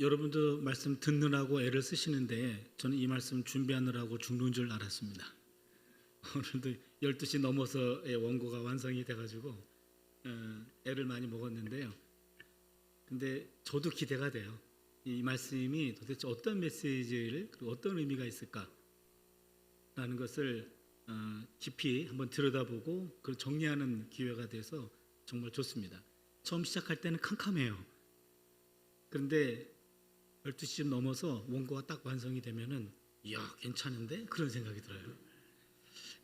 여러분도 말씀 듣느라고 애를 쓰시는데 저는 이 말씀 준비하느라고 죽는 줄 알았습니다. 오늘도 12시 넘어서의 원고가 완성이 돼가지고 애를 많이 먹었는데요. 근데 저도 기대가 돼요. 이 말씀이 도대체 어떤 메시지를 그리고 어떤 의미가 있을까 라는 것을 깊이 한번 들여다보고 그걸 정리하는 기회가 돼서 정말 좋습니다. 처음 시작할 때는 캄캄해요. 그런데 12시쯤 넘어서 원고가 딱 완성이 되면은 이야 괜찮은데? 그런 생각이 들어요.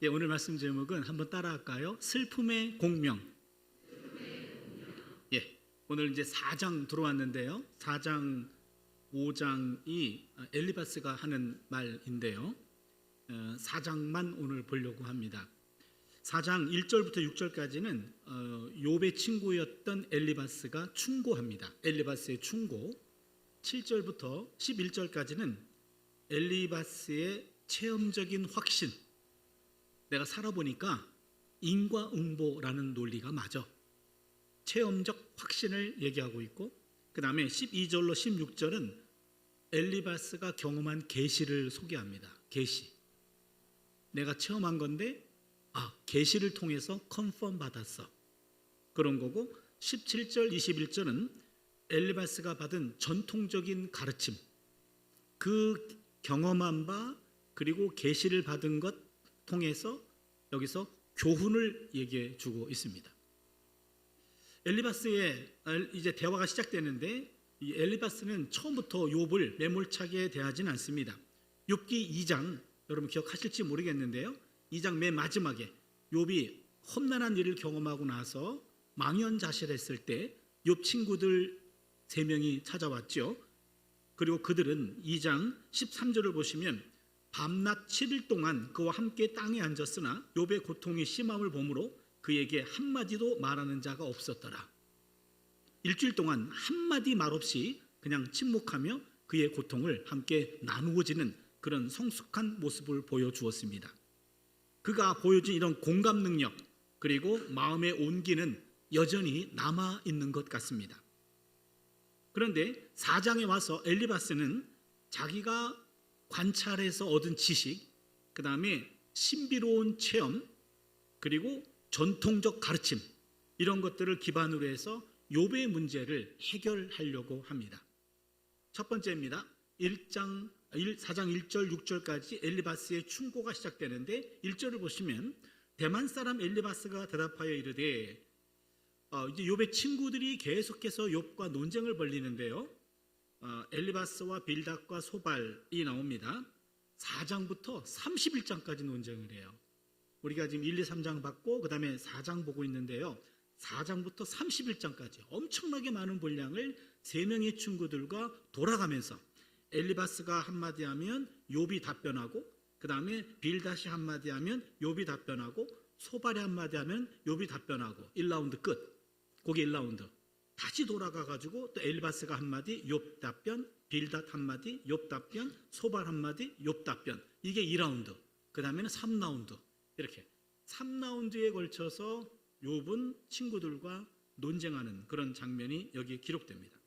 예, 오늘 말씀 제목은 한번 따라할까요? 슬픔의 공명. 예, 오늘 이제 4장 들어왔는데요. 4장 5장이 엘리바스가 하는 말인데요. 4장만 오늘 보려고 합니다. 4장 1절부터 6절까지는 욥의 친구였던 엘리바스가 충고합니다. 엘리바스의 충고. 7절부터 11절까지는 엘리바스의 체험적인 확신. 내가 살아보니까 인과응보라는 논리가 맞아. 체험적 확신을 얘기하고 있고, 그 다음에 12절로 16절은 엘리바스가 경험한 계시를 소개합니다. 계시. 내가 체험한 건데 계시를 통해서 컨펌 받았어. 그런 거고, 17절 21절은 엘리바스가 받은 전통적인 가르침, 그 경험한 바 그리고 계시를 받은 것 통해서 여기서 교훈을 얘기해 주고 있습니다. 엘리바스의 이제 대화가 시작되는데, 이 엘리바스는 처음부터 욥을 매몰차게 대하지는 않습니다. 욥기 2장 여러분 기억하실지 모르겠는데요. 2장 맨 마지막에 욥이 험난한 일을 경험하고 나서 망연자실했을 때 욥 친구들 3명이 찾아왔죠. 그리고 그들은 2장 13절을 보시면 밤낮 7일 동안 그와 함께 땅에 앉았으나 욥의 고통이 심함을 보므로 그에게 한마디도 말하는 자가 없었더라. 일주일 동안 한마디 말 없이 그냥 침묵하며 그의 고통을 함께 나누어지는 그런 성숙한 모습을 보여주었습니다. 그가 보여준 이런 공감 능력 그리고 마음의 온기는 여전히 남아있는 것 같습니다. 그런데 4장에 와서 엘리바스는 자기가 관찰해서 얻은 지식, 그 다음에 신비로운 체험, 그리고 전통적 가르침, 이런 것들을 기반으로 해서 욥의 문제를 해결하려고 합니다. 첫 번째입니다. 4장 1절 6절까지 엘리바스의 충고가 시작되는데 1절을 보시면 대만 사람 엘리바스가 대답하여 이르되, 이제 욥의 친구들이 계속해서 욥과 논쟁을 벌이는데요. 엘리바스와 빌닷과 소발이 나옵니다. 4장부터 31장까지 논쟁을 해요. 우리가 지금 1, 2, 3장 받고 그 다음에 4장 보고 있는데요. 4장부터 31장까지 엄청나게 많은 분량을 3명의 친구들과 돌아가면서 엘리바스가 한마디 하면 욥이 답변하고, 그 다음에 빌닷이 한마디 하면 욥이 답변하고, 소발이 한마디 하면 욥이 답변하고, 1라운드 끝. 거기 1라운드. 다시 돌아가가지고 또 엘리바스가 한마디, 욥 답변, 빌닷 한마디, 욥 답변, 소발 한마디, 욥 답변. 이게 2라운드. 그 다음에는 3라운드. 이렇게 3라운드에 걸쳐서 욥은 친구들과 논쟁하는 그런 장면이 여기에 기록됩니다.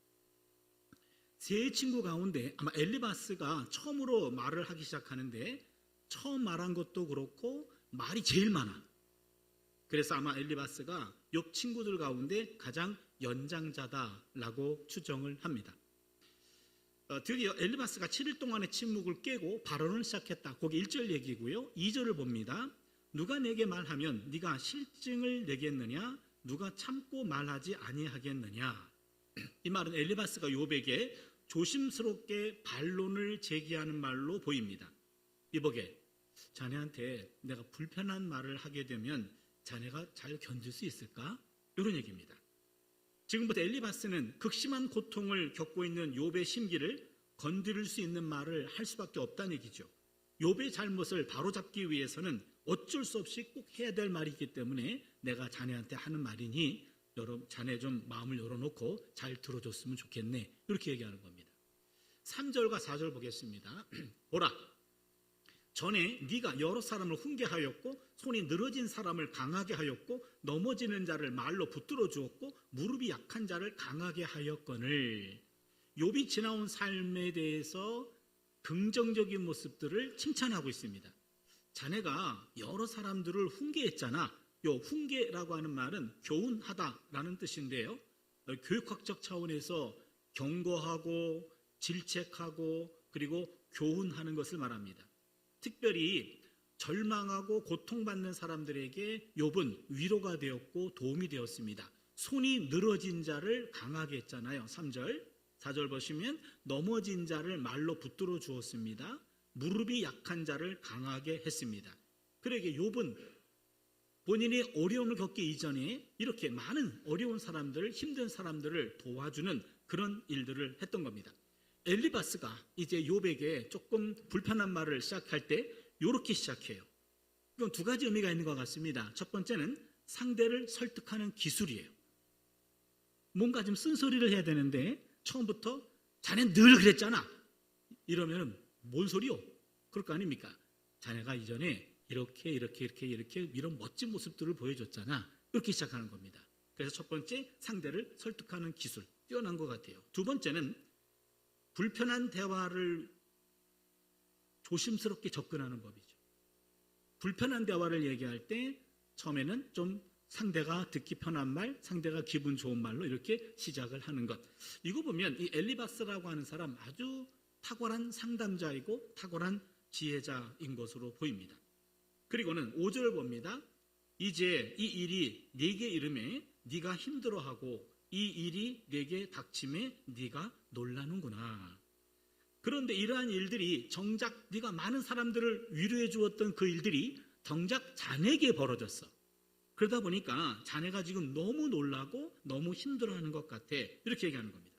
세 친구 가운데 아마 엘리바스가 처음으로 말을 하기 시작하는데, 처음 말한 것도 그렇고 말이 제일 많아. 그래서 아마 엘리바스가 욥 친구들 가운데 가장 연장자다라고 추정을 합니다. 드디어 엘리바스가 7일 동안의 침묵을 깨고 발언을 시작했다. 거기 1절 얘기고요. 2절을 봅니다. 누가 내게 말하면 네가 실증을 내겠느냐? 누가 참고 말하지 아니하겠느냐? 이 말은 엘리바스가 욥에게 조심스럽게 반론을 제기하는 말로 보입니다. 이보게, 자네한테 내가 불편한 말을 하게 되면 자네가 잘 견딜 수 있을까? 이런 얘기입니다. 지금부터 엘리바스는 극심한 고통을 겪고 있는 욥의 심기를 건드릴 수 있는 말을 할 수밖에 없다는 얘기죠. 욥의 잘못을 바로잡기 위해서는 어쩔 수 없이 꼭 해야 될 말이 있기 때문에 내가 자네한테 하는 말이니 여러분 자네 좀 마음을 열어놓고 잘 들어줬으면 좋겠네, 이렇게 얘기하는 겁니다. 3절과 4절 보겠습니다. 보라, 전에 네가 여러 사람을 훈계하였고 손이 늘어진 사람을 강하게 하였고 넘어지는 자를 말로 붙들어 주었고 무릎이 약한 자를 강하게 하였거늘 욥이 지나온 삶에 대해서 긍정적인 모습들을 칭찬하고 있습니다. 자네가 여러 사람들을 훈계했잖아. 요 훈계라고 하는 말은 교훈하다라는 뜻인데요. 교육학적 차원에서 경고하고 질책하고 그리고 교훈하는 것을 말합니다. 특별히 절망하고 고통받는 사람들에게 욥은 위로가 되었고 도움이 되었습니다. 손이 늘어진 자를 강하게 했잖아요. 3절 4절 보시면 넘어진 자를 말로 붙들어 주었습니다. 무릎이 약한 자를 강하게 했습니다. 그러게 욥은 본인이 어려움을 겪기 이전에 이렇게 많은 어려운 사람들, 힘든 사람들을 도와주는 그런 일들을 했던 겁니다. 엘리바스가 이제 욥에게 조금 불편한 말을 시작할 때 이렇게 시작해요. 이건 두 가지 의미가 있는 것 같습니다. 첫 번째는 상대를 설득하는 기술이에요. 뭔가 좀 쓴소리를 해야 되는데 처음부터 자네 늘 그랬잖아 이러면 뭔 소리요? 그럴 거 아닙니까? 자네가 이전에 이렇게 이런 멋진 모습들을 보여줬잖아. 이렇게 시작하는 겁니다. 그래서 첫 번째, 상대를 설득하는 기술 뛰어난 것 같아요. 두 번째는 불편한 대화를 조심스럽게 접근하는 법이죠. 불편한 대화를 얘기할 때 처음에는 좀 상대가 듣기 편한 말, 상대가 기분 좋은 말로 이렇게 시작을 하는 것. 이거 보면 이 엘리바스라고 하는 사람 아주 탁월한 상담자이고 탁월한 지혜자인 것으로 보입니다. 그리고는 5절을 봅니다. 이제 이 일이 네게 이름에 네가 힘들어하고 이 일이 네게 닥침에 네가 놀라는구나. 그런데 이러한 일들이 정작 네가 많은 사람들을 위로해 주었던 그 일들이 정작 자네에게 벌어졌어. 그러다 보니까 자네가 지금 너무 놀라고 너무 힘들어하는 것 같아. 이렇게 얘기하는 겁니다.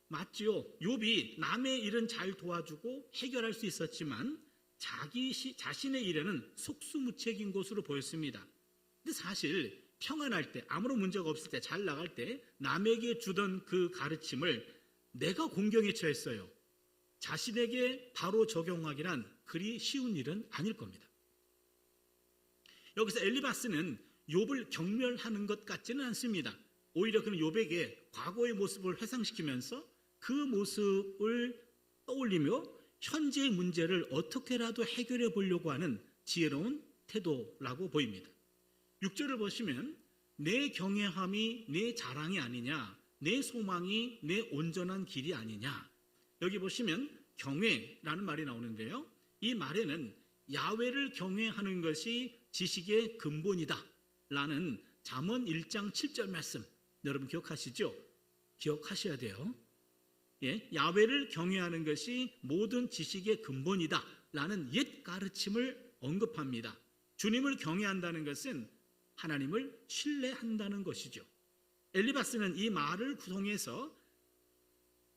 맞지요? 욥이 남의 일은 잘 도와주고 해결할 수 있었지만 자신의 일에는 속수무책인 것으로 보였습니다. 근데 사실 평안할 때, 아무런 문제가 없을 때, 잘 나갈 때 남에게 주던 그 가르침을 내가 공경에 처했어요. 자신에게 바로 적용하기란 그리 쉬운 일은 아닐 겁니다. 여기서 엘리바스는 욥을 경멸하는 것 같지는 않습니다. 오히려 그는 욥에게 과거의 모습을 회상시키면서 그 모습을 떠올리며 현재의 문제를 어떻게라도 해결해 보려고 하는 지혜로운 태도라고 보입니다. 6절을 보시면 내 경외함이 내 자랑이 아니냐, 내 소망이 내 온전한 길이 아니냐. 여기 보시면 경외라는 말이 나오는데요. 이 말에는 야훼를 경외하는 것이 지식의 근본이다 라는 잠언 1장 7절 말씀 여러분 기억하시죠? 기억하셔야 돼요. 예, 야훼를 경외하는 것이 모든 지식의 근본이다 라는 옛 가르침을 언급합니다. 주님을 경외한다는 것은 하나님을 신뢰한다는 것이죠. 엘리바스는 이 말을 구성해서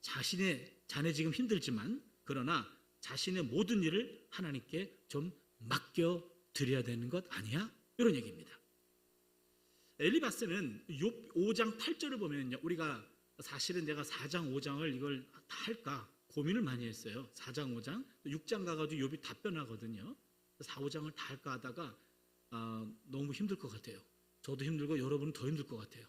자네 지금 힘들지만 그러나 자신의 모든 일을 하나님께 좀 맡겨 드려야 되는 것 아니야? 이런 얘기입니다. 엘리바스는 욥 5장 8절을 보면요, 우리가 사실은 내가 4장 5장을 이걸 다 할까 고민을 많이 했어요. 4장 5장 6장 가가지고 욥이 답변하거든요. 4, 5장을 다 할까 하다가 너무 힘들 것 같아요. 저도 힘들고 여러분은 더 힘들 것 같아요.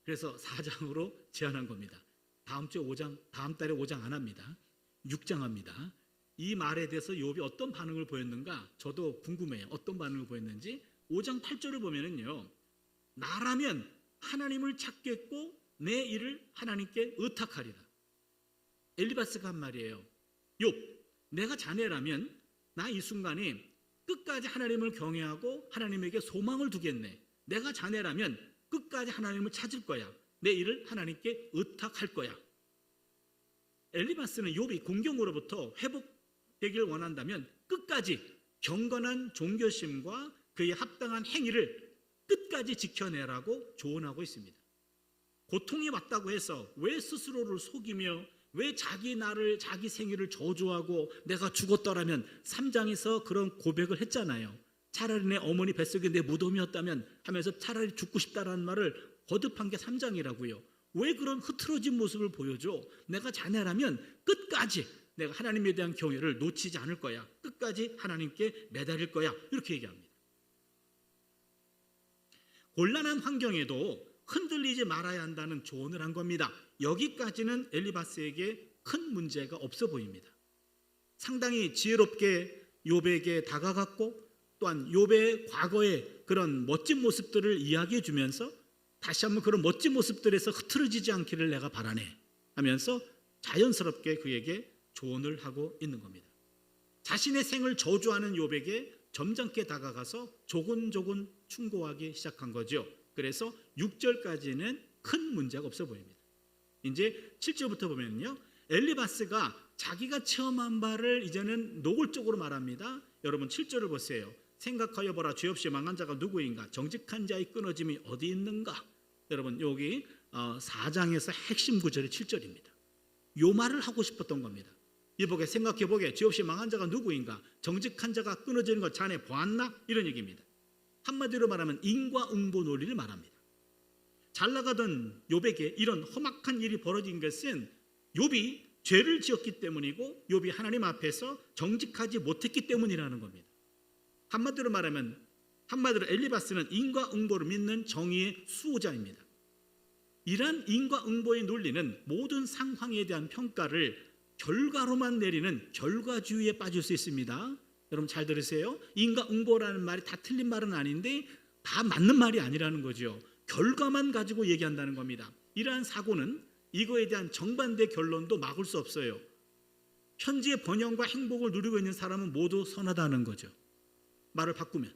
그래서 4장으로 제안한 겁니다. 다음 달에 5장 안 합니다. 6장 합니다. 이 말에 대해서 욥이 어떤 반응을 보였는가 저도 궁금해요. 어떤 반응을 보였는지. 5장 8절을 보면은요, 나라면 하나님을 찾겠고 내 일을 하나님께 의탁하리라. 엘리바스가 한 말이에요. 욥, 내가 자네라면 나 이 순간에 끝까지 하나님을 경외하고 하나님에게 소망을 두겠네. 내가 자네라면 끝까지 하나님을 찾을 거야. 내 일을 하나님께 의탁할 거야. 엘리바스는 욥이 공경으로부터 회복되길 원한다면 끝까지 경건한 종교심과 그의 합당한 행위를 끝까지 지켜내라고 조언하고 있습니다. 고통이 왔다고 해서 왜 스스로를 속이며 왜 자기 생일을 저주하고 내가 죽었더라면 3장에서 그런 고백을 했잖아요. 차라리 내 어머니 뱃속에 내 무덤이었다면 하면서 차라리 죽고 싶다라는 말을 거듭한 게 3장이라고요. 왜 그런 흐트러진 모습을 보여줘? 내가 자네라면 끝까지 내가 하나님에 대한 경외를 놓치지 않을 거야. 끝까지 하나님께 매달릴 거야. 이렇게 얘기합니다. 곤란한 환경에도 흔들리지 말아야 한다는 조언을 한 겁니다. 여기까지는 엘리바스에게 큰 문제가 없어 보입니다. 상당히 지혜롭게 욥에게 다가갔고 또한 욥의 과거의 그런 멋진 모습들을 이야기해 주면서 다시 한번 그런 멋진 모습들에서 흐트러지지 않기를 내가 바라네 하면서 자연스럽게 그에게 조언을 하고 있는 겁니다. 자신의 생을 저주하는 욥에게 점잖게 다가가서 조곤조곤 충고하기 시작한 거죠. 그래서 6절까지는 큰 문제가 없어 보입니다. 이제 7절부터 보면요, 엘리바스가 자기가 체험한 바를 이제는 노골적으로 말합니다. 여러분 7절을 보세요. 생각하여 보라, 죄 없이 망한 자가 누구인가? 정직한 자의 끊어짐이 어디 있는가? 여러분 여기 4장에서 핵심 구절이 7절입니다. 요 말을 하고 싶었던 겁니다. 이보게, 생각해보게, 죄 없이 망한 자가 누구인가? 정직한 자가 끊어지는 것 자네 보았나? 이런 얘기입니다. 한마디로 말하면 인과응보 논리를 말합니다. 잘 나가던 욥에게 이런 험악한 일이 벌어진 것은 욥이 죄를 지었기 때문이고 욥이 하나님 앞에서 정직하지 못했기 때문이라는 겁니다. 한마디로 말하면, 한마디로 엘리바스는 인과응보를 믿는 정의의 수호자입니다. 이러한 인과응보의 논리는 모든 상황에 대한 평가를 결과로만 내리는 결과주의에 빠질 수 있습니다. 여러분 잘 들으세요. 인과응보라는 말이 다 틀린 말은 아닌데 다 맞는 말이 아니라는 거죠. 결과만 가지고 얘기한다는 겁니다. 이러한 사고는 이거에 대한 정반대 결론도 막을 수 없어요. 현재의 번영과 행복을 누리고 있는 사람은 모두 선하다는 거죠. 말을 바꾸면.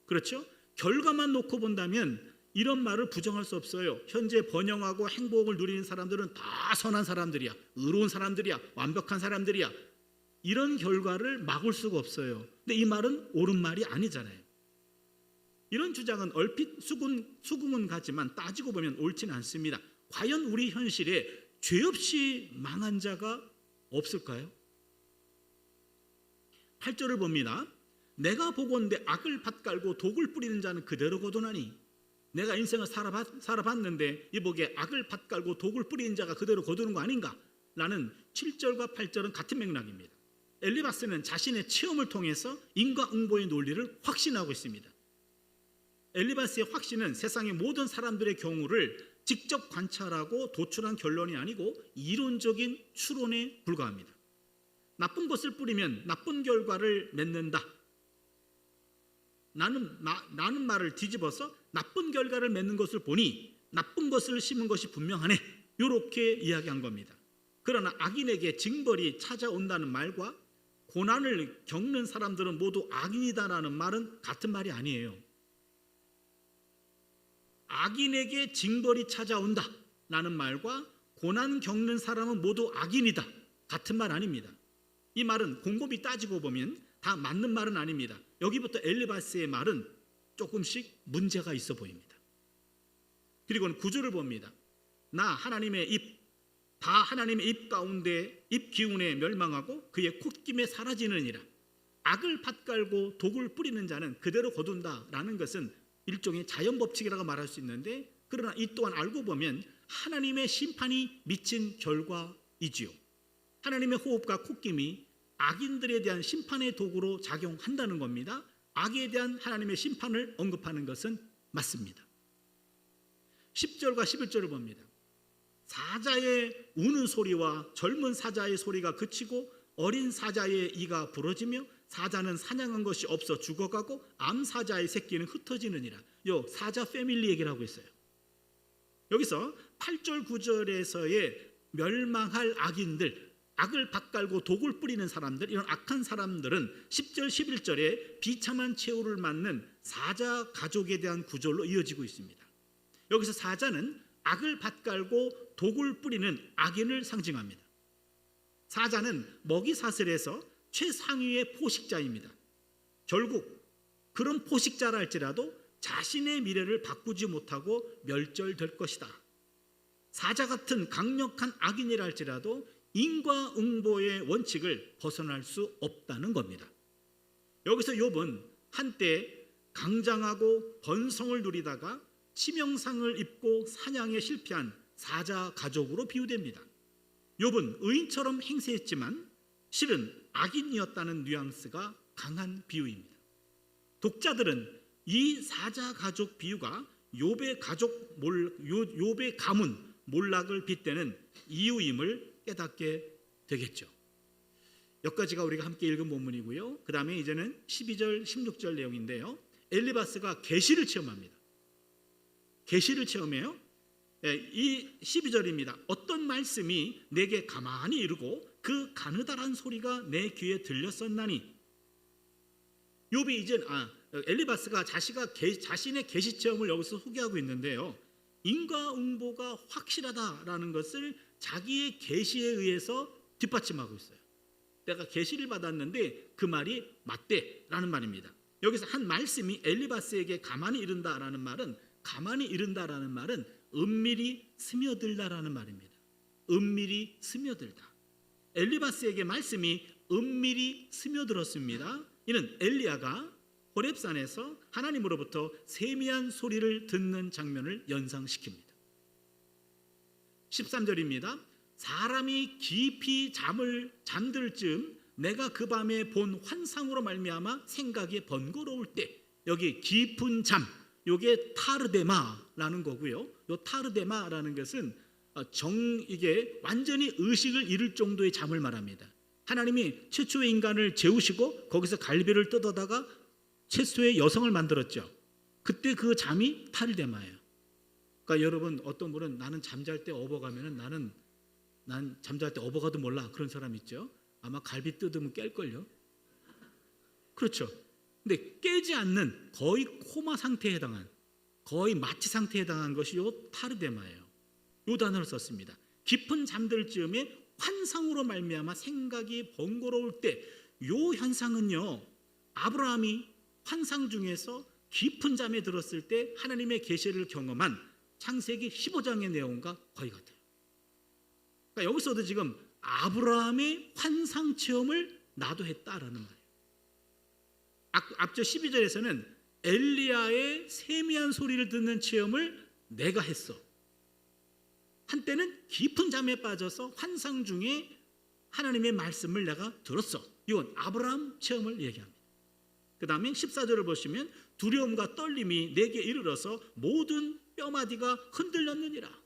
그렇죠? 결과만 놓고 본다면 이런 말을 부정할 수 없어요. 현재 번영하고 행복을 누리는 사람들은 다 선한 사람들이야, 의로운 사람들이야, 완벽한 사람들이야. 이런 결과를 막을 수가 없어요. 근데 이 말은 옳은 말이 아니잖아요. 이런 주장은 얼핏 수긍은 가지만 따지고 보면 옳지는 않습니다. 과연 우리 현실에 죄 없이 망한 자가 없을까요? 8절을 봅니다. 내가 보건대 악을 밭갈고 독을 뿌리는 자는 그대로 거두나니. 내가 인생을 살아봤는데 이보게 악을 밭갈고 독을 뿌리는 자가 그대로 거두는 거 아닌가? 라는 7절과 8절은 같은 맥락입니다. 엘리바스는 자신의 체험을 통해서 인과응보의 논리를 확신하고 있습니다. 엘리바스의 확신은 세상의 모든 사람들의 경우를 직접 관찰하고 도출한 결론이 아니고 이론적인 추론에 불과합니다. 나쁜 것을 뿌리면 나쁜 결과를 맺는다. 나는 말을 뒤집어서 나쁜 결과를 맺는 것을 보니 나쁜 것을 심은 것이 분명하네. 이렇게 이야기한 겁니다. 그러나 악인에게 징벌이 찾아온다는 말과 고난을 겪는 사람들은 모두 악인이다라는 말은 같은 말이 아니에요. 악인에게 징벌이 찾아온다라는 말과 고난 겪는 사람은 모두 악인이다, 같은 말 아닙니다. 이 말은 곰곰이 따지고 보면 다 맞는 말은 아닙니다. 여기부터 엘리바스의 말은 조금씩 문제가 있어 보입니다. 그리고는 구절을 봅니다. 다 하나님의 입 가운데 입 기운에 멸망하고 그의 콧김에 사라지느니라. 악을 밭갈고 독을 뿌리는 자는 그대로 거둔다라는 것은 일종의 자연법칙이라고 말할 수 있는데, 그러나 이 또한 알고 보면 하나님의 심판이 미친 결과이지요. 하나님의 호흡과 콧김이 악인들에 대한 심판의 도구로 작용한다는 겁니다. 악에 대한 하나님의 심판을 언급하는 것은 맞습니다. 10절과 11절을 봅니다. 사자의 우는 소리와 젊은 사자의 소리가 그치고 어린 사자의 이가 부러지며 사자는 사냥한 것이 없어 죽어가고 암사자의 새끼는 흩어지느니라. 요 사자 패밀리 얘기를 하고 있어요. 여기서 8절 9절에서의 멸망할 악인들, 악을 밭갈고 독을 뿌리는 사람들, 이런 악한 사람들은 10절 11절에 비참한 최후를 맞는 사자 가족에 대한 구절로 이어지고 있습니다. 여기서 사자는 악을 밭갈고 독을 뿌리는 악인을 상징합니다. 사자는 먹이 사슬에서 최상위의 포식자입니다. 결국 그런 포식자라 할지라도 자신의 미래를 바꾸지 못하고 멸절될 것이다. 사자 같은 강력한 악인이라 할지라도 인과응보의 원칙을 벗어날 수 없다는 겁니다. 여기서 욥은 한때 강장하고 번성을 누리다가 치명상을 입고 사냥에 실패한 사자 가족으로 비유됩니다. 욥은 의인처럼 행세했지만 실은 악인이었다는 뉘앙스가 강한 비유입니다. 독자들은 이 사자 가족 비유가 욥의 욥의 가문 몰락을 빗대는 이유임을 깨닫게 되겠죠. 여기까지가 우리가 함께 읽은 본문이고요. 그 다음에 이제는 12절 16절 내용인데요. 엘리바스가 계시를 체험합니다. 계시를 체험해요. 이 12절입니다. 어떤 말씀이 내게 가만히 이르고 그 가느다란 소리가 내 귀에 들렸었나니. 욥이 이제 엘리바스가 자신의 계시 체험을 여기서 소개하고 있는데요. 인과응보가 확실하다라는 것을 자기의 계시에 의해서 뒷받침하고 있어요. 내가 계시를 받았는데 그 말이 맞대라는 말입니다. 여기서 한 말씀이 엘리바스에게 가만히 이른다라는 말은 은밀히 스며들다라는 말입니다. 은밀히 스며들다. 엘리바스에게 말씀이 은밀히 스며들었습니다. 이는 엘리야가 호렙산에서 하나님으로부터 세미한 소리를 듣는 장면을 연상시킵니다. 13절입니다. 사람이 깊이 잠들 즈음 내가 그 밤에 본 환상으로 말미암아 생각이 번거로울 때, 여기 깊은 잠, 요게 타르데마라는 거고요. 요 타르데마라는 것은 이게 완전히 의식을 잃을 정도의 잠을 말합니다. 하나님이 최초의 인간을 재우시고 거기서 갈비를 뜯어다가 최초의 여성을 만들었죠. 그때 그 잠이 타르데마예요. 그러니까 여러분, 어떤 분은 나는 잠잘 때 업어가면은 난 잠잘 때 업어가도 몰라, 그런 사람 있죠. 아마 갈비 뜯으면 깰걸요. 그렇죠. 근데 깨지 않는 거의 코마 상태에 해당한, 거의 마취 상태에 해당한 것이 요 타르데마예요. 요 단어를 썼습니다. 깊은 잠들 즈음에 환상으로 말미암아 생각이 번거로울 때, 요 현상은요, 아브라함이 환상 중에서 깊은 잠에 들었을 때 하나님의 계시를 경험한 창세기 15장의 내용과 거의 같아요. 그러니까 여기서도 지금 아브라함의 환상 체험을 나도 했다라는 말이에요. 앞서 12절에서는 엘리야의 세미한 소리를 듣는 체험을 내가 했어. 한때는 깊은 잠에 빠져서 환상 중에 하나님의 말씀을 내가 들었어. 이건 아브라함 체험을 얘기합니다. 그 다음에 14절을 보시면 두려움과 떨림이 내게 이르러서 모든 뼈마디가 흔들렸느니라.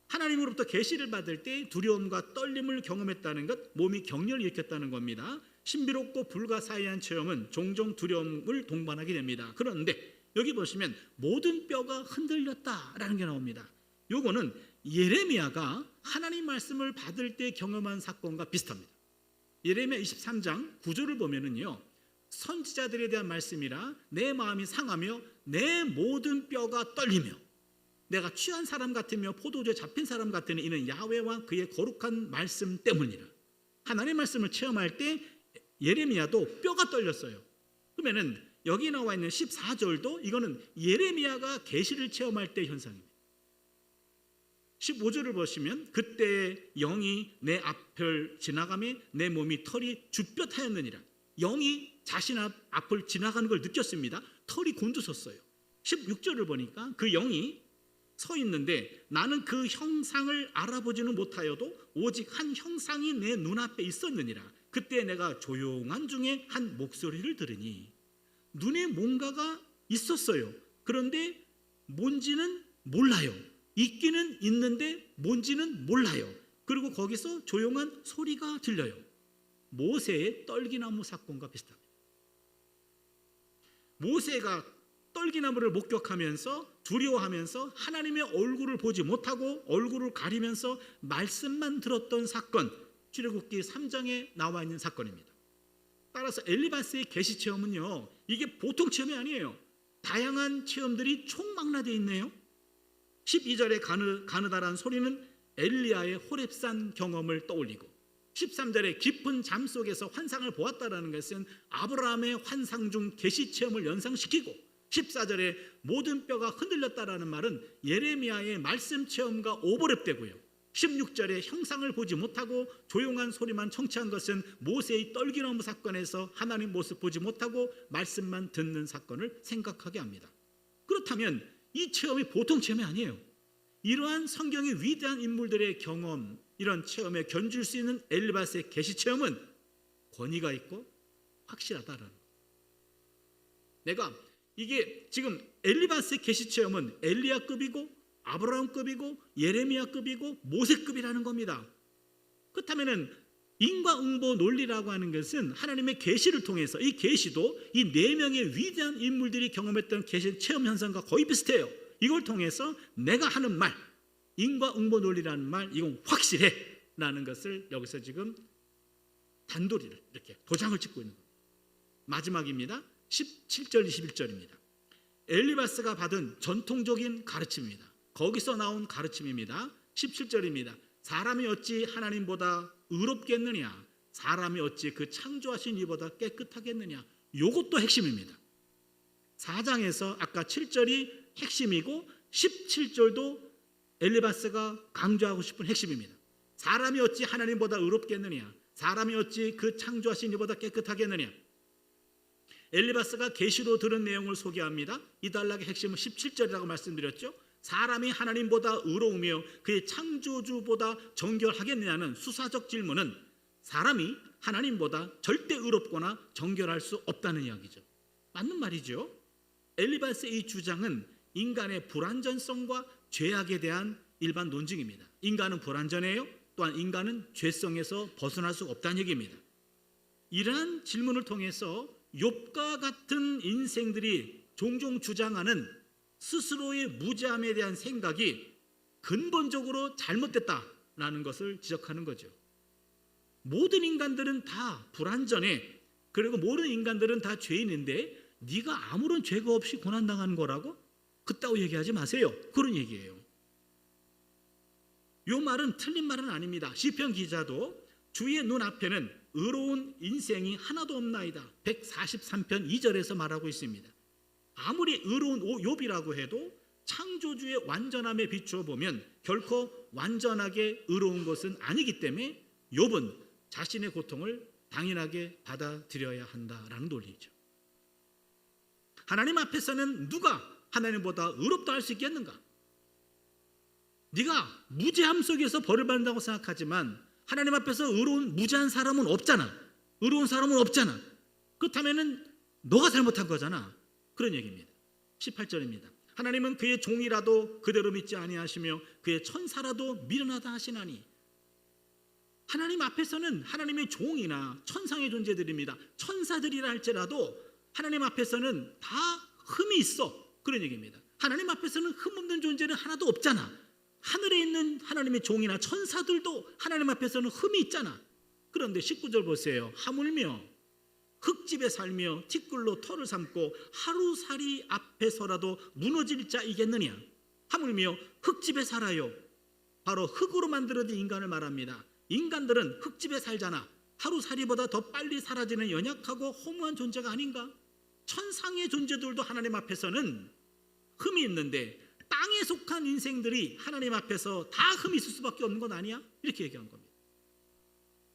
하나님으로부터 계시를 받을 때 두려움과 떨림을 경험했다는 것, 몸이 격렬히 일으켰다는 겁니다. 신비롭고 불가사의한 체험은 종종 두려움을 동반하게 됩니다. 그런데 여기 보시면 모든 뼈가 흔들렸다라는 게 나옵니다. 요거는 예레미야가 하나님 말씀을 받을 때 경험한 사건과 비슷합니다. 예레미야 23장 9절을 보면은요, 선지자들에 대한 말씀이라 내 마음이 상하며 내 모든 뼈가 떨리며 내가 취한 사람 같으며 포도주에 잡힌 사람 같으니 이는 야훼와 그의 거룩한 말씀 때문이라. 하나님의 말씀을 체험할 때 예레미야도 뼈가 떨렸어요. 그러면은 여기 나와 있는 14절도 이거는 예레미야가 계시를 체험할 때 현상입니다. 15절을 보시면 그때 영이 내 앞을 지나가며 내 몸이 털이 쭈뼛하였느니라. 영이 자신 앞을 지나가는 걸 느꼈습니다. 털이 곤두섰어요. 16절을 보니까 그 영이 서 있는데 나는 그 형상을 알아보지는 못하여도 오직 한 형상이 내 눈앞에 있었느니라. 그때 내가 조용한 중에 한 목소리를 들으니, 눈에 뭔가가 있었어요. 그런데 뭔지는 몰라요. 있기는 있는데 뭔지는 몰라요. 그리고 거기서 조용한 소리가 들려요. 모세의 떨기나무 사건과 비슷합니다. 모세가 떨기나무를 목격하면서 두려워하면서 하나님의 얼굴을 보지 못하고 얼굴을 가리면서 말씀만 들었던 사건, 출애굽기 3장에 나와 있는 사건입니다. 따라서 엘리바스의 계시 체험은요, 이게 보통 체험이 아니에요. 다양한 체험들이 총망라되어 있네요. 12절의 가느다란 소리는 엘리야의 호렙산 경험을 떠올리고, 13절의 깊은 잠 속에서 환상을 보았다라는 것은 아브라함의 환상 중 계시 체험을 연상시키고, 14절에 모든 뼈가 흔들렸다라는 말은 예레미야의 말씀 체험과 오버랩되고요. 16절에 형상을 보지 못하고 조용한 소리만 청취한 것은 모세의 떨기나무 사건에서 하나님 모습 보지 못하고 말씀만 듣는 사건을 생각하게 합니다. 그렇다면 이 체험이 보통 체험이 아니에요. 이러한 성경의 위대한 인물들의 경험, 이런 체험에 견줄 수 있는 엘리바스의 계시 체험은 권위가 있고 확실하다라는 거예요. 내가 이게 지금 엘리바스의 계시 체험은 엘리야급이고 아브라함급이고 예레미야급이고 모세급이라는 겁니다. 그렇다면은 인과응보 논리라고 하는 것은 하나님의 계시를 통해서 이 계시도 이 네 명의 위대한 인물들이 경험했던 계시 체험 현상과 거의 비슷해요. 이걸 통해서 내가 하는 말, 인과응보 논리라는 말, 이건 확실해라는 것을 여기서 지금 단도리를 이렇게 도장을 찍고 있는 겁니다. 마지막입니다. 17절 21절입니다. 엘리바스가 받은 전통적인 가르침입니다. 거기서 나온 가르침입니다. 17절입니다. 사람이 어찌 하나님보다 의롭겠느냐, 사람이 어찌 그 창조하신 이보다 깨끗하겠느냐. 이것도 핵심입니다. 4장에서 아까 7절이 핵심이고 17절도 엘리바스가 강조하고 싶은 핵심입니다. 사람이 어찌 하나님보다 의롭겠느냐, 사람이 어찌 그 창조하신 이보다 깨끗하겠느냐. 엘리바스가 계시로 들은 내용을 소개합니다. 이 단락의 핵심은 17절이라고 말씀드렸죠. 사람이 하나님보다 의로우며 그의 창조주보다 정결하겠느냐는 수사적 질문은 사람이 하나님보다 절대 의롭거나 정결할 수 없다는 이야기죠. 맞는 말이죠. 엘리바스의 이 주장은 인간의 불완전성과 죄악에 대한 일반 논증입니다. 인간은 불완전해요. 또한 인간은 죄성에서 벗어날 수 없다는 얘기입니다. 이러한 질문을 통해서 욥과 같은 인생들이 종종 주장하는 스스로의 무죄함에 대한 생각이 근본적으로 잘못됐다라는 것을 지적하는 거죠. 모든 인간들은 다 불완전해. 그리고 모든 인간들은 다 죄인인데 네가 아무런 죄가 없이 고난당하는 거라고? 그따위 얘기하지 마세요. 그런 얘기예요. 이 말은 틀린 말은 아닙니다. 시편 기자도 주의 눈앞에는 의로운 인생이 하나도 없나이다. 143편 2절에서 말하고 있습니다. 아무리 의로운 욥이라고 해도 창조주의 완전함에 비추어 보면 결코 완전하게 의로운 것은 아니기 때문에 욥은 자신의 고통을 당연하게 받아들여야 한다라는 논리죠. 하나님 앞에서는 누가 하나님보다 의롭다 할 수 있겠는가? 네가 무죄함 속에서 벌을 받는다고 생각하지만 하나님 앞에서 의로운 무죄한 사람은 없잖아. 의로운 사람은 없잖아. 그렇다면은 너가 잘못한 거잖아. 그런 얘기입니다. 18절입니다. 하나님은 그의 종이라도 그대로 믿지 아니하시며 그의 천사라도 미련하다 하시나니. 하나님 앞에서는 하나님의 종이나 천상의 존재들입니다. 천사들이라 할지라도 하나님 앞에서는 다 흠이 있어. 그런 얘기입니다. 하나님 앞에서는 흠 없는 존재는 하나도 없잖아. 하늘에 있는 하나님의 종이나 천사들도 하나님 앞에서는 흠이 있잖아. 그런데 19절 보세요. 하물며 흙집에 살며 티끌로 털을 삼고 하루살이 앞에서라도 무너질 자이겠느냐. 하물며 흙집에 살아요. 바로 흙으로 만들어진 인간을 말합니다. 인간들은 흙집에 살잖아. 하루살이보다 더 빨리 사라지는 연약하고 허무한 존재가 아닌가? 천상의 존재들도 하나님 앞에서는 흠이 있는데 땅에 속한 인생들이 하나님 앞에서 다 흠이 있을 수밖에 없는 건 아니야? 이렇게 얘기한 겁니다.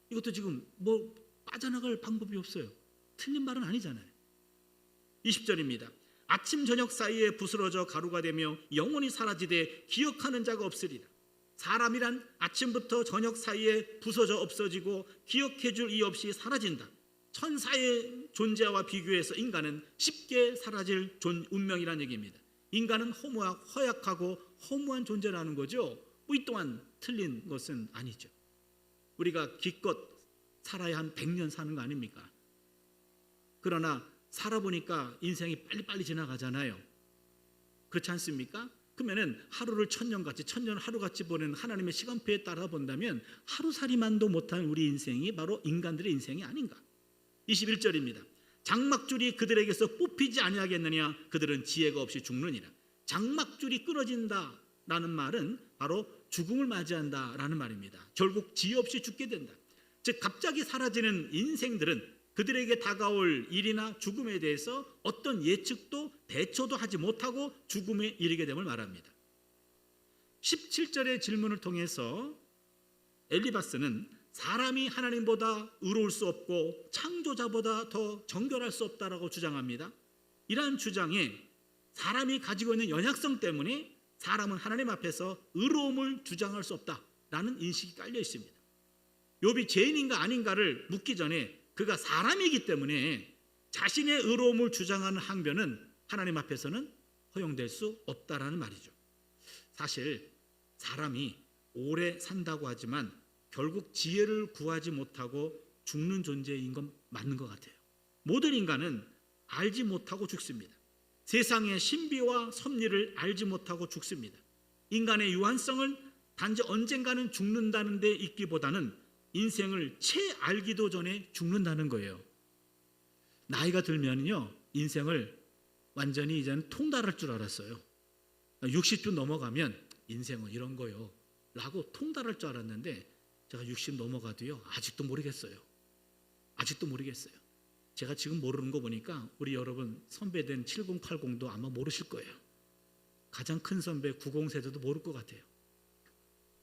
이것도 지금 뭐 빠져나갈 방법이 없어요. 틀린 말은 아니잖아요. 20절입니다. 아침 저녁 사이에 부스러져 가루가 되며 영원히 사라지되 기억하는 자가 없으리라. 사람이란 아침부터 저녁 사이에 부서져 없어지고 기억해줄 이 없이 사라진다. 천사의 존재와 비교해서 인간은 쉽게 사라질 운명이라는 얘기입니다. 인간은 허약하고 허무한 존재라는 거죠. 이 또한 틀린 것은 아니죠. 우리가 기껏 살아야 한 100년 사는 거 아닙니까? 그러나 살아보니까 인생이 빨리빨리 지나가잖아요. 그렇지 않습니까? 그러면은 하루를 천년같이, 천년 하루같이 보내는 하나님의 시간표에 따라 본다면 하루살이만도 못한 우리 인생이 바로 인간들의 인생이 아닌가. 21절입니다. 장막줄이 그들에게서 뽑히지 아니하겠느냐. 그들은 지혜가 없이 죽느니라. 장막줄이 끊어진다라는 말은 바로 죽음을 맞이한다라는 말입니다. 결국 지혜 없이 죽게 된다. 즉 갑자기 사라지는 인생들은 그들에게 다가올 일이나 죽음에 대해서 어떤 예측도 대처도 하지 못하고 죽음에 이르게 됨을 말합니다. 17절의 질문을 통해서 엘리바스는 사람이 하나님보다 의로울 수 없고 창조자보다 더 정결할 수 없다라고 주장합니다. 이러한 주장에 사람이 가지고 있는 연약성 때문에 사람은 하나님 앞에서 의로움을 주장할 수 없다라는 인식이 깔려 있습니다. 욥이 죄인인가 아닌가를 묻기 전에 그가 사람이기 때문에 자신의 의로움을 주장하는 항변은 하나님 앞에서는 허용될 수 없다라는 말이죠. 사실 사람이 오래 산다고 하지만 결국 지혜를 구하지 못하고 죽는 존재인 건 맞는 것 같아요. 모든 인간은 알지 못하고 죽습니다. 세상의 신비와 섭리를 알지 못하고 죽습니다. 인간의 유한성은 단지 언젠가는 죽는다는 데 있기보다는 인생을 채 알기도 전에 죽는다는 거예요. 나이가 들면요, 인생을 완전히 이제는 통달할 줄 알았어요. 60쯤 넘어가면 인생은 이런 거요 라고 통달할 줄 알았는데, 제가 60 넘어가도요 아직도 모르겠어요. 제가 지금 모르는 거 보니까 우리 여러분 선배된 70, 80도 아마 모르실 거예요. 가장 큰 선배 90세대도 모를 것 같아요.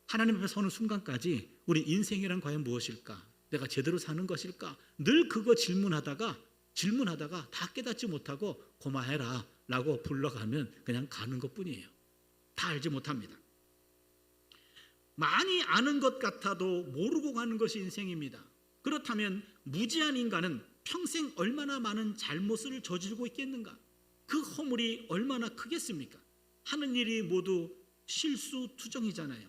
하나님 앞에 서는 순간까지 우리 인생이란 과연 무엇일까? 내가 제대로 사는 것일까? 늘 그거 질문하다가 다 깨닫지 못하고 고마해라 라고 불러가면 그냥 가는 것뿐이에요. 다 알지 못합니다. 많이 아는 것 같아도 모르고 가는 것이 인생입니다. 그렇다면 무지한 인간은 평생 얼마나 많은 잘못을 저지르고 있겠는가? 그 허물이 얼마나 크겠습니까? 하는 일이 모두 실수투정이잖아요.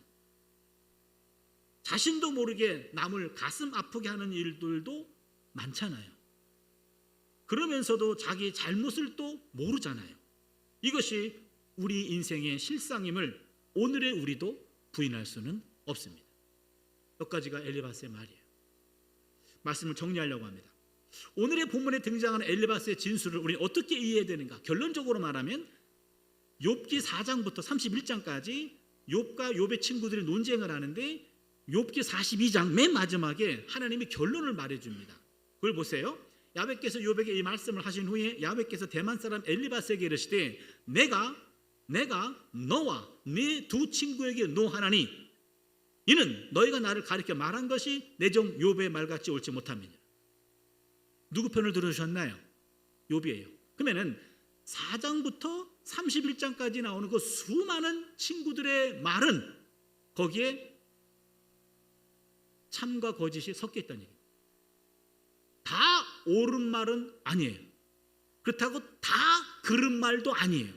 자신도 모르게 남을 가슴 아프게 하는 일들도 많잖아요. 그러면서도 자기 잘못을 또 모르잖아요. 이것이 우리 인생의 실상임을 오늘의 우리도 부인할 수는 없습니다. 여기까지가 엘리바스의 말이에요. 말씀을 정리하려고 합니다. 오늘의 본문에 등장하는 엘리바스의 진술을 우리는 어떻게 이해해야 되는가? 결론적으로 말하면 욥기 4장부터 31장까지 욥과 욥의 친구들이 논쟁을 하는데, 욥기 42장 맨 마지막에 하나님이 결론을 말해줍니다. 그걸 보세요. 야훼께서 욥에게 이 말씀을 하신 후에 야훼께서 대만 사람 엘리바스에게 이르시되 내가 너와 네 두 친구에게 노하나니 이는 너희가 나를 가리켜 말한 것이 내 종 욥의 말같이 옳지 못함이니라. 누구 편을 들으셨나요? 욥이에요. 그러면은 4장부터 31장까지 나오는 그 수많은 친구들의 말은 거기에 참과 거짓이 섞여 있다는 얘기예요. 다 옳은 말은 아니에요. 그렇다고 다 그른 말도 아니에요.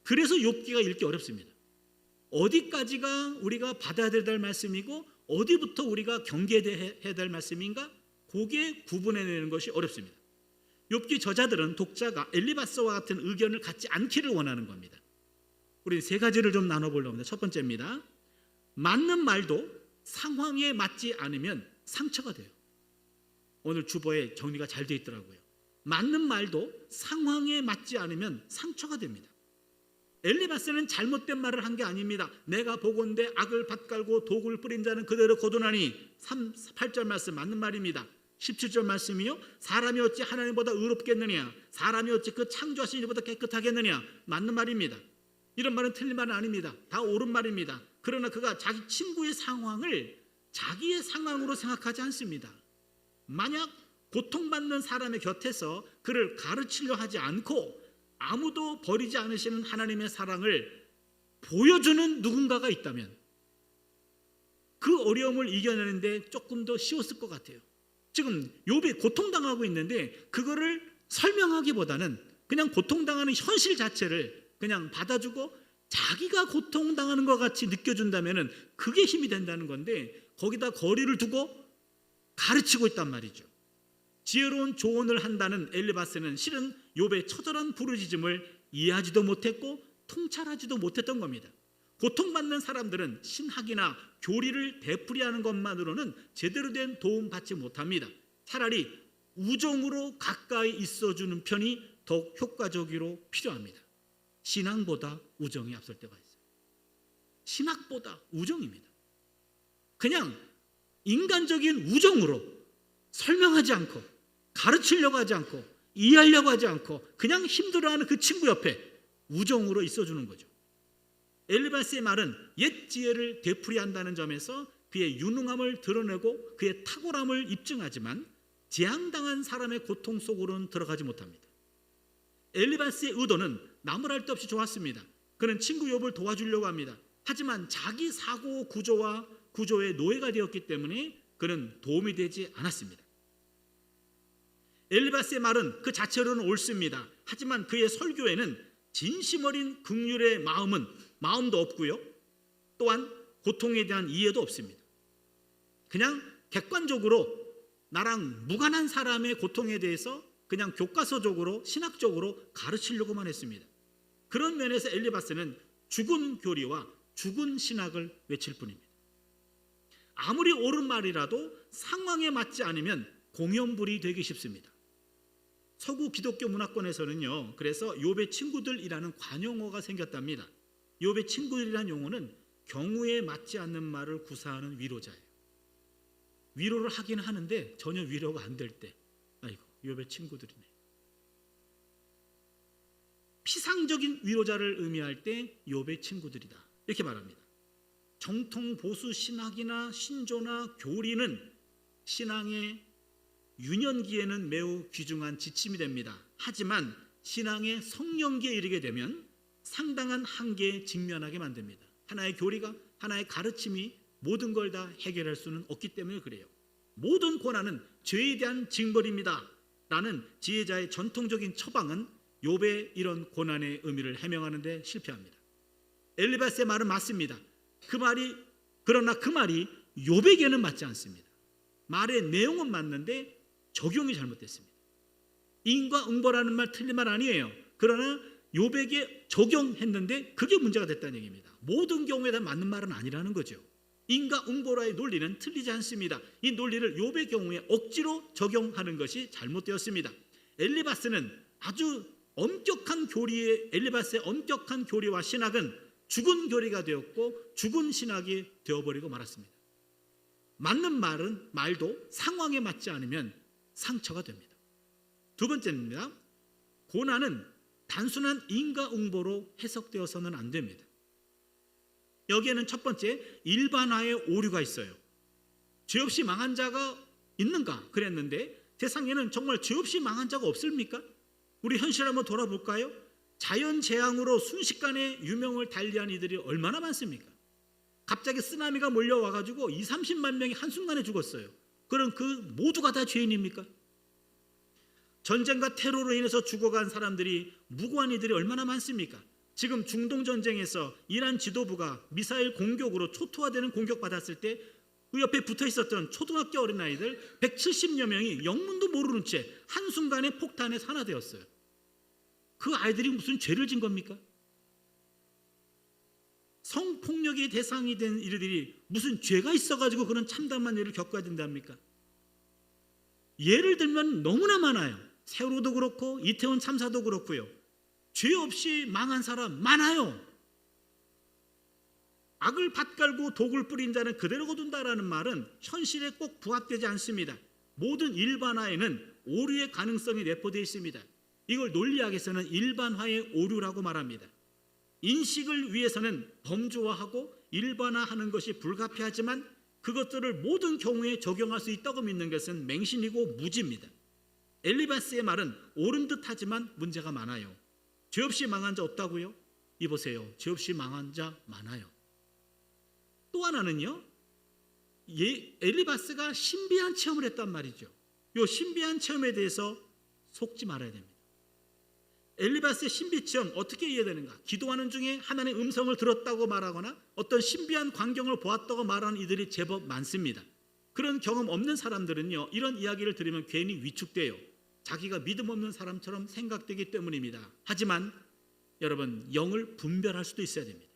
그래서 욥기가 읽기 어렵습니다. 어디까지가 우리가 받아야 될 말씀이고 어디부터 우리가 경계해야 될 말씀인가? 그게 구분해내는 것이 어렵습니다. 욥기 저자들은 독자가 엘리바스와 같은 의견을 갖지 않기를 원하는 겁니다. 우리 세 가지를 좀 나눠보려고 합니다. 첫 번째입니다. 맞는 말도 상황에 맞지 않으면 상처가 돼요. 오늘 주보에 정리가 잘 되어 있더라고요. 맞는 말도 상황에 맞지 않으면 상처가 됩니다. 엘리바스는 잘못된 말을 한 게 아닙니다. 내가 보건대 악을 밭갈고 독을 뿌린 자는 그대로 거두나니 8절 말씀 맞는 말입니다. 17절 말씀이요. 사람이 어찌 하나님보다 의롭겠느냐, 사람이 어찌 그 창조하신 이보다 깨끗하겠느냐, 맞는 말입니다. 이런 말은 틀린 말은 아닙니다. 다 옳은 말입니다. 그러나 그가 자기 친구의 상황을 자기의 상황으로 생각하지 않습니다. 만약 고통받는 사람의 곁에서 그를 가르치려 하지 않고 아무도 버리지 않으시는 하나님의 사랑을 보여주는 누군가가 있다면 그 어려움을 이겨내는데 조금 더 쉬웠을 것 같아요. 지금 욥이 고통당하고 있는데 그거를 설명하기보다는 그냥 고통당하는 현실 자체를 그냥 받아주고 자기가 고통당하는 것 같이 느껴준다면 그게 힘이 된다는 건데, 거기다 거리를 두고 가르치고 있단 말이죠. 지혜로운 조언을 한다는 엘리바스는 실은 욥의 처절한 부르짖음을 이해하지도 못했고 통찰하지도 못했던 겁니다. 고통받는 사람들은 신학이나 교리를 되풀이하는 것만으로는 제대로 된 도움 받지 못합니다. 차라리 우정으로 가까이 있어주는 편이 더욱 효과적으로 필요합니다. 신앙보다 우정이 앞설 때가 있어요. 신학보다 우정입니다. 그냥 인간적인 우정으로 설명하지 않고 가르치려고 하지 않고 이해하려고 하지 않고 그냥 힘들어하는 그 친구 옆에 우정으로 있어주는 거죠. 엘리바스의 말은 옛 지혜를 되풀이한다는 점에서 그의 유능함을 드러내고 그의 탁월함을 입증하지만 재앙당한 사람의 고통 속으로는 들어가지 못합니다. 엘리바스의 의도는 나무랄 데 없이 좋았습니다. 그는 친구 욥을 도와주려고 합니다. 하지만 자기 사고 구조의 노예가 되었기 때문에 그는 도움이 되지 않았습니다. 엘리바스의 말은 그 자체로는 옳습니다. 하지만 그의 설교에는 진심 어린 긍휼의 마음도 없고요. 또한 고통에 대한 이해도 없습니다. 그냥 객관적으로 나랑 무관한 사람의 고통에 대해서 그냥 교과서적으로 신학적으로 가르치려고만 했습니다. 그런 면에서 엘리바스는 죽은 교리와 죽은 신학을 외칠 뿐입니다. 아무리 옳은 말이라도 상황에 맞지 않으면 공연불이 되기 쉽습니다. 서구 기독교 문화권에서는요, 그래서 욥의 친구들이라는 관용어가 생겼답니다. 욥의 친구들이라는 용어는 경우에 맞지 않는 말을 구사하는 위로자예요. 위로를 하긴 하는데 전혀 위로가 안 될 때, 아이고 욥의 친구들이네. 피상적인 위로자를 의미할 때 욥의 친구들이다, 이렇게 말합니다. 정통 보수 신학이나 신조나 교리는 신앙의 유년기에는 매우 귀중한 지침이 됩니다. 하지만 신앙의 성령기에 이르게 되면 상당한 한계에 직면하게 만듭니다. 하나의 교리가, 하나의 가르침이 모든 걸 다 해결할 수는 없기 때문에 그래요. 모든 고난은 죄에 대한 징벌입니다 라는 지혜자의 전통적인 처방은 욥의 이런 고난의 의미를 해명하는 데 실패합니다. 엘리바스의 말은 맞습니다. 그러나 그 말이 욥에게는 맞지 않습니다. 말의 내용은 맞는데 적용이 잘못됐습니다. 인과응보라는 말 틀린 말 아니에요. 그러나 욥에게 적용했는데 그게 문제가 됐다는 얘기입니다. 모든 경우에 다 맞는 말은 아니라는 거죠. 인과응보라의 논리는 틀리지 않습니다. 이 논리를 욥의 경우에 억지로 적용하는 것이 잘못되었습니다. 엘리바스의 엄격한 교리와 신학은 죽은 교리가 되었고 죽은 신학이 되어버리고 말았습니다. 맞는 말도 상황에 맞지 않으면 상처가 됩니다. 두 번째입니다. 고난은 단순한 인과응보로 해석되어서는 안 됩니다. 여기에는 첫 번째, 일반화의 오류가 있어요. 죄 없이 망한 자가 있는가 그랬는데 세상에는 정말 죄 없이 망한 자가 없습니까? 우리 현실 한번 돌아볼까요? 자연재앙으로 순식간에 유명을 달리한 이들이 얼마나 많습니까? 갑자기 쓰나미가 몰려와가지고 20-30만 명이 한순간에 죽었어요. 그럼 그 모두가 다 죄인입니까? 전쟁과 테러로 인해서 죽어간 사람들이, 무고한 이들이 얼마나 많습니까? 지금 중동전쟁에서 이란 지도부가 미사일 공격으로 초토화되는 공격받았을 때 그 옆에 붙어 있었던 초등학교 어린아이들 170여 명이 영문도 모르는 채 한순간에 폭탄에 산화되었어요. 그 아이들이 무슨 죄를 진 겁니까? 성폭력의 대상이 된 이들이 무슨 죄가 있어가지고 그런 참담한 일을 겪어야 된답니까? 예를 들면 너무나 많아요. 세월호도 그렇고 이태원 참사도 그렇고요. 죄 없이 망한 사람 많아요. 악을 밭갈고 독을 뿌린 자는 그대로 거둔다라는 말은 현실에 꼭 부합되지 않습니다. 모든 일반화에는 오류의 가능성이 내포되어 있습니다. 이걸 논리학에서는 일반화의 오류라고 말합니다. 인식을 위해서는 범주화하고 일반화하는 것이 불가피하지만 그것들을 모든 경우에 적용할 수 있다고 믿는 것은 맹신이고 무지입니다. 엘리바스의 말은 옳은 듯하지만 문제가 많아요. 죄 없이 망한 자 없다고요? 이보세요. 죄 없이 망한 자 많아요. 또 하나는요, 엘리바스가 신비한 체험을 했단 말이죠. 이 신비한 체험에 대해서 속지 말아야 됩니다. 엘리바스의 신비 체험 어떻게 이해되는가? 기도하는 중에 하나님의 음성을 들었다고 말하거나 어떤 신비한 광경을 보았다고 말하는 이들이 제법 많습니다. 그런 경험 없는 사람들은요, 이런 이야기를 들으면 괜히 위축돼요. 자기가 믿음 없는 사람처럼 생각되기 때문입니다. 하지만 여러분, 영을 분별할 수도 있어야 됩니다.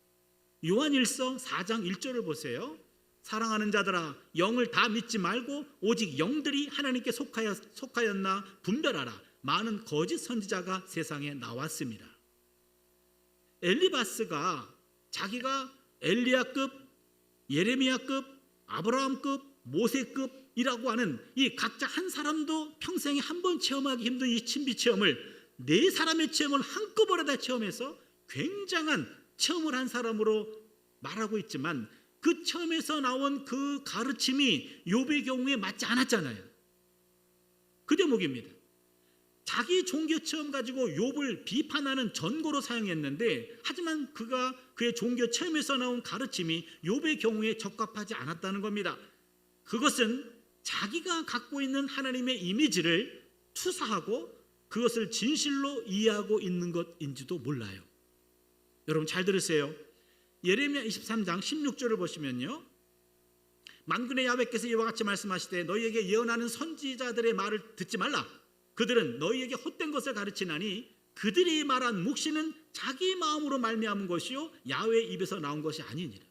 요한일서 4장 1절을 보세요. 사랑하는 자들아, 영을 다 믿지 말고 오직 영들이 하나님께 속하였나 분별하라. 많은 거짓 선지자가 세상에 나왔습니다. 엘리바스가 자기가 엘리야급, 예레미야급, 아브라함급, 모세급이라고 하는 이 각자 한 사람도 평생에 한 번 체험하기 힘든 이 신비 체험을 네 사람의 체험을 한꺼번에 다 체험해서 굉장한 체험을 한 사람으로 말하고 있지만 그 체험에서 나온 그 가르침이 욥의 경우에 맞지 않았잖아요. 그 대목입니다. 자기 종교 체험 가지고 욥을 비판하는 전고로 사용했는데 하지만 그의 종교 체험에서 나온 가르침이 욥의 경우에 적합하지 않았다는 겁니다. 그것은 자기가 갖고 있는 하나님의 이미지를 투사하고 그것을 진실로 이해하고 있는 것인지도 몰라요. 여러분 잘 들으세요. 예레미야 23장 16절을 보시면요, 만군의 야훼께서 이와 같이 말씀하시되 너희에게 예언하는 선지자들의 말을 듣지 말라. 그들은 너희에게 헛된 것을 가르치나니 그들이 말한 묵시는 자기 마음으로 말미암은 것이요 야훼의 입에서 나온 것이 아니니라.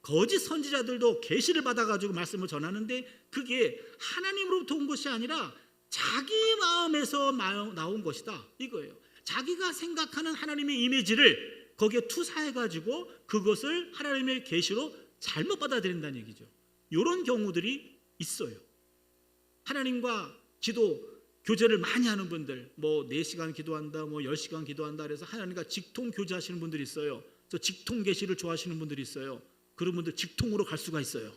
거짓 선지자들도 계시를 받아가지고 말씀을 전하는데 그게 하나님으로부터 온 것이 아니라 자기 마음에서 나온 것이다 이거예요. 자기가 생각하는 하나님의 이미지를 거기에 투사해가지고 그것을 하나님의 계시로 잘못 받아들인다는 얘기죠. 이런 경우들이 있어요. 하나님과 기도 교제를 많이 하는 분들, 뭐 4시간 기도한다, 뭐 10시간 기도한다 그래서 하나님과 직통 교제하시는 분들이 있어요. 또 직통 계시를 좋아하시는 분들이 있어요. 그런 분들 직통으로 갈 수가 있어요.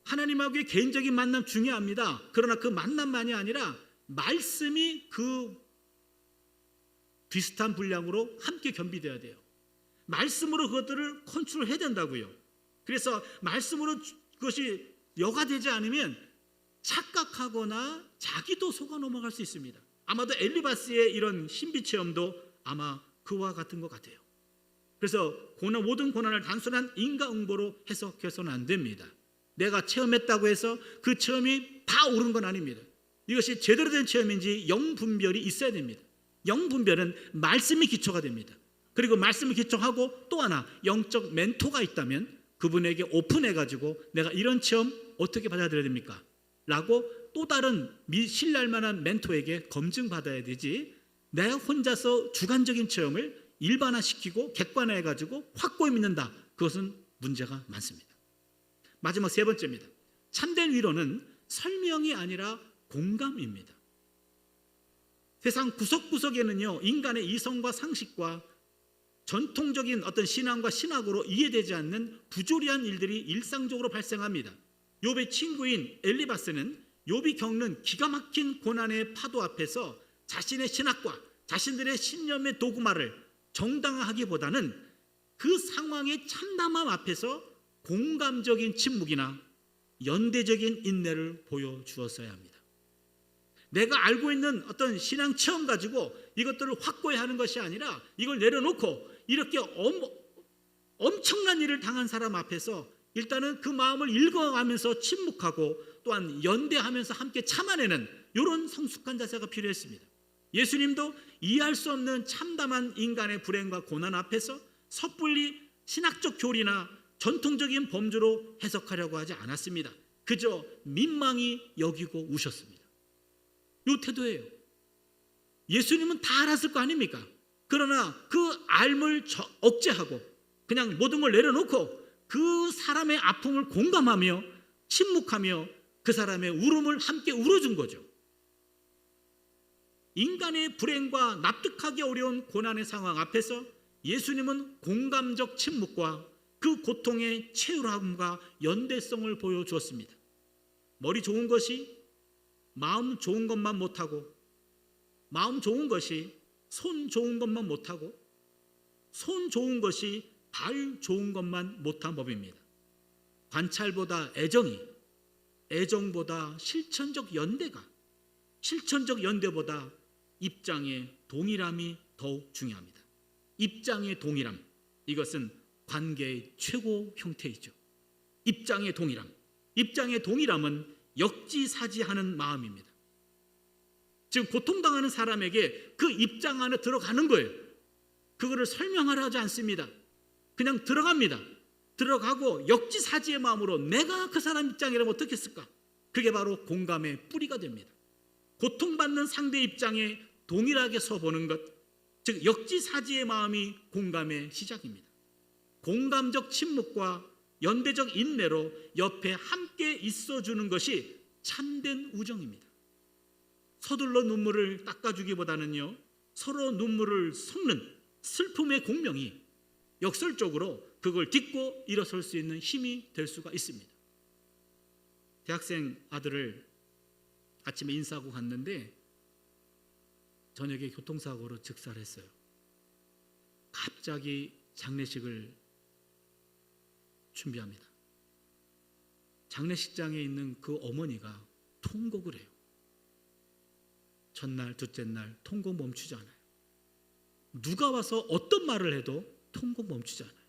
하나님하고의 개인적인 만남 중요합니다. 그러나 그 만남만이 아니라 말씀이 그 비슷한 분량으로 함께 겸비돼야 돼요. 말씀으로 그것들을 컨트롤해야 된다고요. 그래서 말씀으로 그것이 여과되지 않으면 착각하거나 자기도 속아 넘어갈 수 있습니다. 아마도 엘리바스의 이런 신비 체험도 아마 그와 같은 것 같아요. 그래서 모든 고난을 단순한 인과응보로 해석해서는 안 됩니다. 내가 체험했다고 해서 그 체험이 다 옳은 건 아닙니다. 이것이 제대로 된 체험인지 영분별이 있어야 됩니다. 영분별은 말씀이 기초가 됩니다. 그리고 말씀을 기초하고 또 하나 영적 멘토가 있다면 그분에게 오픈해가지고 내가 이런 체험 어떻게 받아들여야 됩니까? 라고 또 다른 신뢰할 만한 멘토에게 검증받아야 되지, 내가 혼자서 주관적인 체험을 일반화시키고 객관화해가지고 확고히 믿는다. 그것은 문제가 많습니다. 마지막 3번째입니다. 참된 위로는 설명이 아니라 공감입니다. 세상 구석구석에는요, 인간의 이성과 상식과 전통적인 어떤 신앙과 신학으로 이해되지 않는 부조리한 일들이 일상적으로 발생합니다. 욥의 친구인 엘리바스는 욥이 겪는 기가 막힌 고난의 파도 앞에서 자신의 신학과 자신들의 신념의 도구마를 정당화하기보다는 그 상황의 참담함 앞에서 공감적인 침묵이나 연대적인 인내를 보여주었어야 합니다. 내가 알고 있는 어떤 신앙 체험 가지고 이것들을 확고히 하는 것이 아니라 이걸 내려놓고 이렇게 엄청난 일을 당한 사람 앞에서 일단은 그 마음을 읽어가면서 침묵하고 또한 연대하면서 함께 참아내는 이런 성숙한 자세가 필요했습니다. 예수님도 이해할 수 없는 참담한 인간의 불행과 고난 앞에서 섣불리 신학적 교리나 전통적인 범주로 해석하려고 하지 않았습니다. 그저 민망히 여기고 우셨습니다. 이 태도예요. 예수님은 다 알았을 거 아닙니까? 그러나 그 알물 억제하고 그냥 모든 걸 내려놓고 그 사람의 아픔을 공감하며 침묵하며 그 사람의 울음을 함께 울어준 거죠. 인간의 불행과 납득하기 어려운 고난의 상황 앞에서 예수님은 공감적 침묵과 그 고통의 체휼함과 연대성을 보여주었습니다. 머리 좋은 것이 마음 좋은 것만 못하고, 마음 좋은 것이 손 좋은 것만 못하고, 손 좋은 것이 발 좋은 것만 못한 법입니다. 관찰보다 애정이, 애정보다 실천적 연대가, 실천적 연대보다 입장의 동일함이 더욱 중요합니다. 입장의 동일함, 이것은 관계의 최고 형태이죠. 입장의 동일함, 입장의 동일함은 역지사지하는 마음입니다. 지금 고통당하는 사람에게 그 입장 안에 들어가는 거예요. 그거를 설명하려 하지 않습니다. 그냥 들어갑니다. 들어가고 역지사지의 마음으로 내가 그 사람 입장이라면 어떻게 했을까? 그게 바로 공감의 뿌리가 됩니다. 고통받는 상대 입장에 동일하게 서보는 것, 즉 역지사지의 마음이 공감의 시작입니다. 공감적 침묵과 연대적 인내로 옆에 함께 있어주는 것이 참된 우정입니다. 서둘러 눈물을 닦아주기보다는요, 서로 눈물을 섞는 슬픔의 공명이 역설적으로 그걸 딛고 일어설 수 있는 힘이 될 수가 있습니다. 대학생 아들을 아침에 인사하고 갔는데 저녁에 교통사고로 즉사를 했어요. 갑자기 장례식을 준비합니다. 장례식장에 있는 그 어머니가 통곡을 해요. 첫날, 둘째 날 통곡 멈추지 않아요. 누가 와서 어떤 말을 해도 통곡 멈추지 않아요.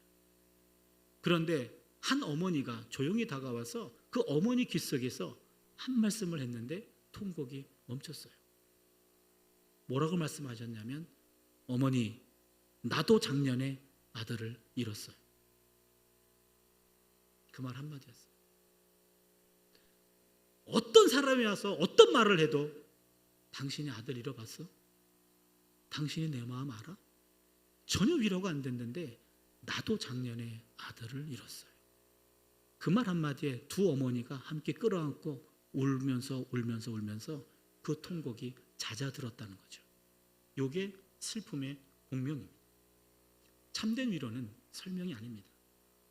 그런데 한 어머니가 조용히 다가와서 그 어머니 귀 속에서 한 말씀을 했는데 통곡이 멈췄어요. 뭐라고 말씀하셨냐면, 어머니, 나도 작년에 아들을 잃었어요. 그 말 한마디였어요. 어떤 사람이 와서 어떤 말을 해도 당신이 아들 잃어봤어? 당신이 내 마음 알아? 전혀 위로가 안 됐는데 나도 작년에 아들을 잃었어요. 그 말 한마디에 두 어머니가 함께 끌어안고 울면서 그 통곡이 잦아들었다는 거죠. 이게 슬픔의 공명입니다. 참된 위로는 설명이 아닙니다.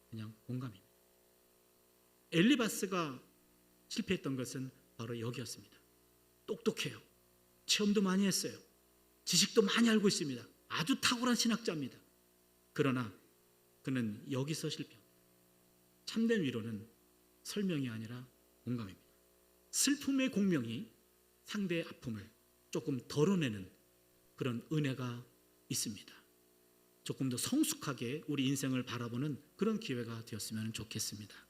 그냥 공감입니다. 엘리바스가 실패했던 것은 바로 여기였습니다. 똑똑해요. 체험도 많이 했어요. 지식도 많이 알고 있습니다. 아주 탁월한 신학자입니다. 그러나 그는 여기서 실패합니다. 참된 위로는 설명이 아니라 공감입니다. 슬픔의 공명이 상대의 아픔을 조금 덜어내는 그런 은혜가 있습니다. 조금 더 성숙하게 우리 인생을 바라보는 그런 기회가 되었으면 좋겠습니다.